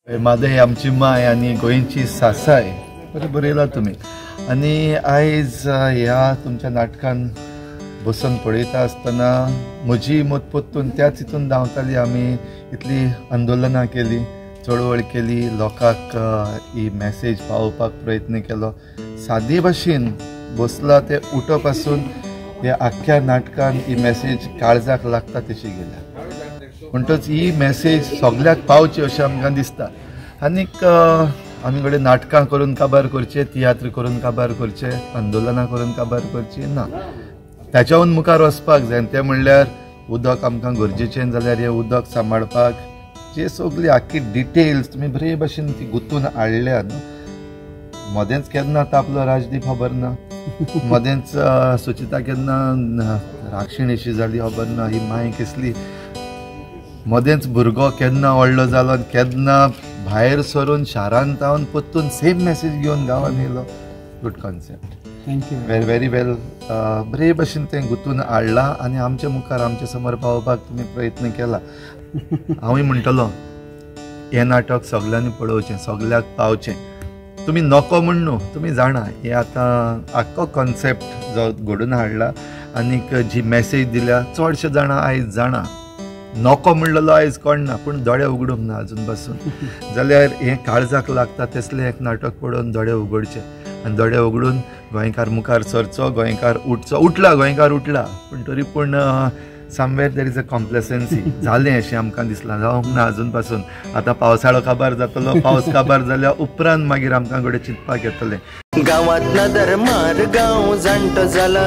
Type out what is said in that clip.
मादय आमची माय आणि गोंयची सासाय बरें बरयला तुमी. आनी आयज ह्या तुमच्या नाटकान बसून पळयता आसतना म्हजी मत परतून त्याच हितून धांवताली. आमी इतली आंदोलनां केली, चळवळ केली, लोकांक ही मॅसेज पावोवपाक प्रयत्न केलो. सादी भाशेन बसला ते उठप आसून हे आख्ख्या नाटकान ही मॅसेज काळजाक लागता तशी गेल्या. म्हणटच ही मॅसेज सगळ्याक पावची अशें आमकां दिसता. आनीक आमी कडेन नाटकां करून काबार करचे, तियात्र करून काबार करचे, आंदोलनां करून काबार करची ना. ताच्याहून मुखार वचपाक जाय. तें म्हणल्यार उदक आमकां गरजेचें जाल्यार हें उदक सांबाळपाक जे सगळी आख्खी डिटेल्स तुमी बरे भाशेन ती गुंतून हाडल्यात. मदेंच केन्ना तापलो राजदीप खबर ना, मदेंच सुचिता केन्ना राक्षिणीशी जाली खबर ना, ही माय कसली, मदेंच भुरगो केन्ना व्हडलो जालो आनी केन्ना भायर सरून शारांत रावन परतून सेम मॅसेज घेवन गांवांत येयलो. Good concept. थँक्यू. व्हेरी वेल. बरे भाशेन तें गुंतून हाडलां आनी आमच्या मुखार आमच्या समोर पावोवपाक तुमी प्रयत्न केला. हांवूय म्हणटलो हें नाटक सगळ्यांनी पळोवचें, सगळ्याक पावचें. तुमी नको म्हण न्हू, तुमी जाणा हे आतां आख्खो कॉन्सेप्ट जो घडोवन हाडला आनीक जी मॅसेज दिल्या चडशे जाणां आयज जाणा. नको म्हणलेलो आयज कळना पूण दोळे उगडूंक ना अजून पासून. जाल्यार हें काळजाक लागता तसलें एक नाटक पळोवन दोळे उगडचे आनी दोळे उगडून गोंयकार मुखार सरचो, गोंयकार उठचो. गोंयकार उठला पूण तरी पूण समवेर देर इज अ कॉम्प्लेसन्सी जालें अशें आमकां दिसलां. जावंक ना अजून पासून. आतां पावसाळो काबार जातलो, पावस काबार जाल्या उपरांत मागीर आमकां कडेन चिंतपाक येतलें. गांवांतलो धर्मार गांव जाणटो जाला.